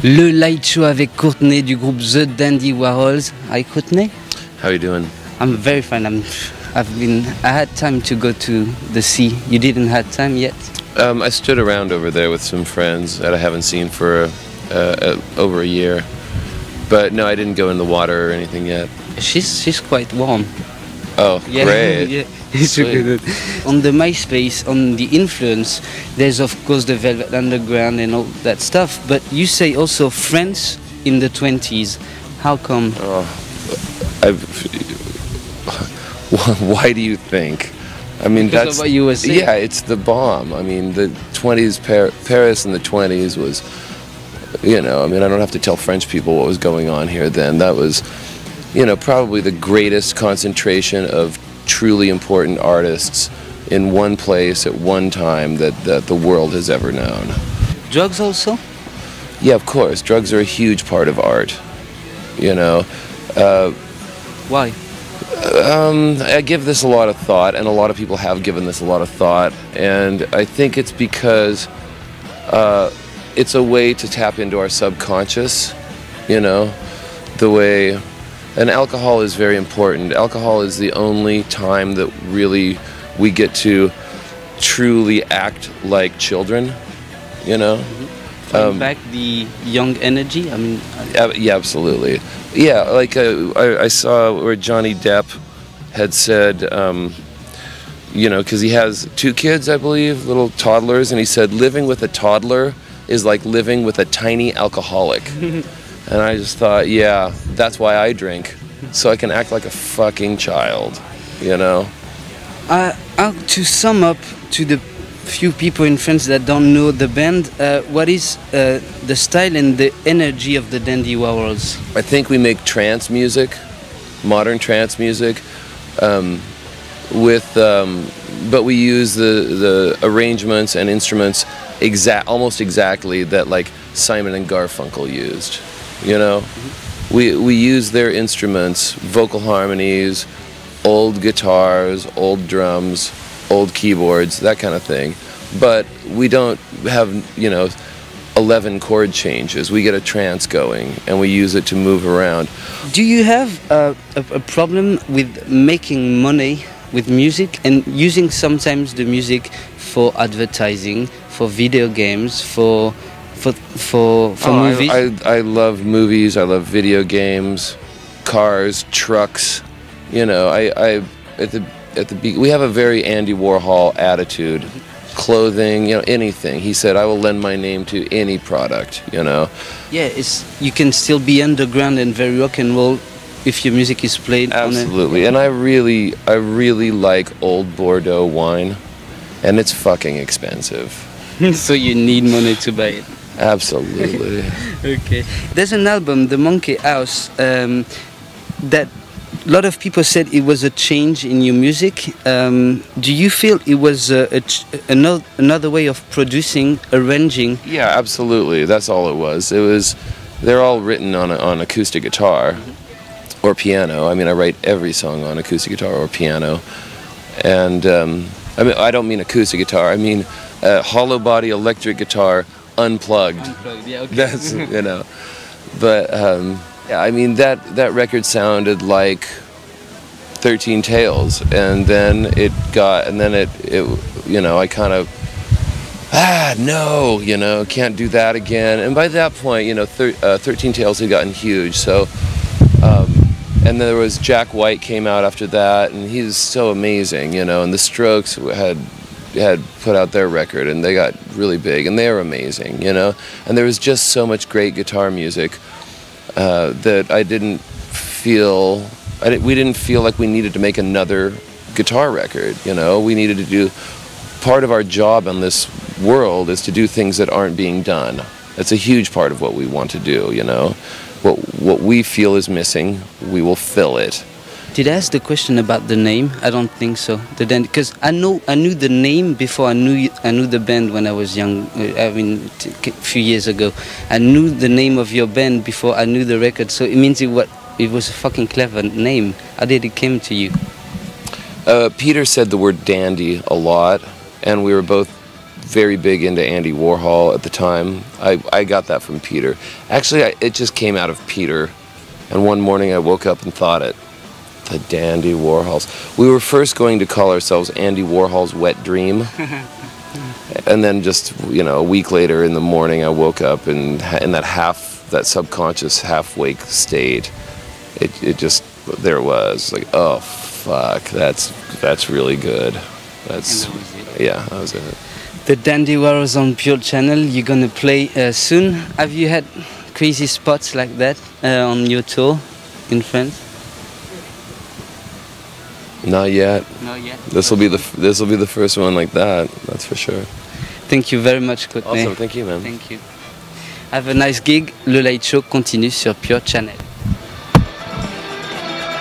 Le Light Show avec Courtney du groupe The Dandy Warhols. Hi Courtney. How are you doing? I'm very fine. I had time to go to the sea. You didn't have time yet? I stood around over there with some friends that I haven't seen for over a year. But no, I didn't go in the water or anything yet. She's quite warm. Oh, yeah, great. Yeah, it's good. On the MySpace, on the influence, there's of course the Velvet Underground and all that stuff, but you say also France in the 20s. How come? Why do you think? I mean, because that's of what you were saying. Yeah, it's the bomb. I mean, the 20s, Paris in the 20s was, you know, I mean, I don't have to tell French people what was going on here then. That was, you know, probably the greatest concentration of truly important artists in one place at one time that the world has ever known. Drugs also? Yeah, of course. Drugs are a huge part of art, you know. Why? I give this a lot of thought, and a lot of people have given this a lot of thought, and I think it's because it's a way to tap into our subconscious, you know, the way. And alcohol is very important. Alcohol is the only time that really we get to truly act like children, you know. Bring back the young energy. I mean. Yeah, absolutely. Yeah, like I saw where Johnny Depp had said, you know, because he has 2 kids, I believe, little toddlers, and he said living with a toddler is like living with a tiny alcoholic. And I just thought, yeah, that's why I drink, so I can act like a fucking child, you know? To sum up to the few people in France that don't know the band, what is the style and the energy of the Dandy Warhols? I think we make trance music, modern trance music, but we use the arrangements and instruments almost exactly that like Simon and Garfunkel used. You know, we use their instruments, vocal harmonies, old guitars, old drums, old keyboards, that kind of thing. But we don't have, you know, 11 chord changes. We get a trance going, and we use it to move around. Do you have a problem with making money with music and using sometimes the music for advertising, for video games, for movies? I love movies. I love video games, cars, trucks. You know, we have a very Andy Warhol attitude. Clothing, you know, anything. He said, "I will lend my name to any product." You know. Yeah, you can still be underground and very rock and roll if your music is played. Absolutely, and I really like old Bordeaux wine, and it's fucking expensive. So you need money to buy it. Absolutely. Okay. There's an album, The Monkey House, that a lot of people said it was a change in your music. Do you feel it was another way of producing, arranging? Yeah, absolutely. That's all it was. They're all written on acoustic guitar or piano. I mean, I write every song on acoustic guitar or piano. And I mean, I don't mean acoustic guitar. I mean hollow body electric guitar unplugged. Yeah, okay. That's, you know. But yeah, I mean that record sounded like 13 Tales, and then it you know, I kind of no, you know, can't do that again. And by that point, you know, 13 Tales had gotten huge. So and there was Jack White came out after that, and he's so amazing, you know. And the Strokes had put out their record, and they got really big, and they were amazing, you know. And there was just so much great guitar music that we didn't feel like we needed to make another guitar record, you know. We needed to do, part of our job in this world is to do things that aren't being done. That's a huge part of what we want to do, you know. What we feel is missing, we will fill it. Did I ask the question about the name? I don't think so. Because I knew the name before I knew the band when I was young. I mean, a few years ago, I knew the name of your band before I knew the record. So it means it was a fucking clever name. How did it come to you? Peter said the word dandy a lot, and we were both very big into Andy Warhol at the time. I got that from Peter. Actually, it just came out of Peter. And one morning I woke up and thought it. The Dandy Warhols. We were first going to call ourselves Andy Warhol's Wet Dream. And then just, you know, a week later in the morning I woke up and in that subconscious half-wake state, it just, there it was. Like, oh, fuck, that's really good. That's, yeah, that was it. The Dandy Warhols on Pure Channel, you're gonna play soon. Have you had crazy spots like that on your tour in France? Not yet. Not yet. This will be the first one like that. That's for sure. Thank you very much, Courtney. Awesome, thank you, man. Thank you. Have a nice gig. Le Light Show continue sur Pure Channel.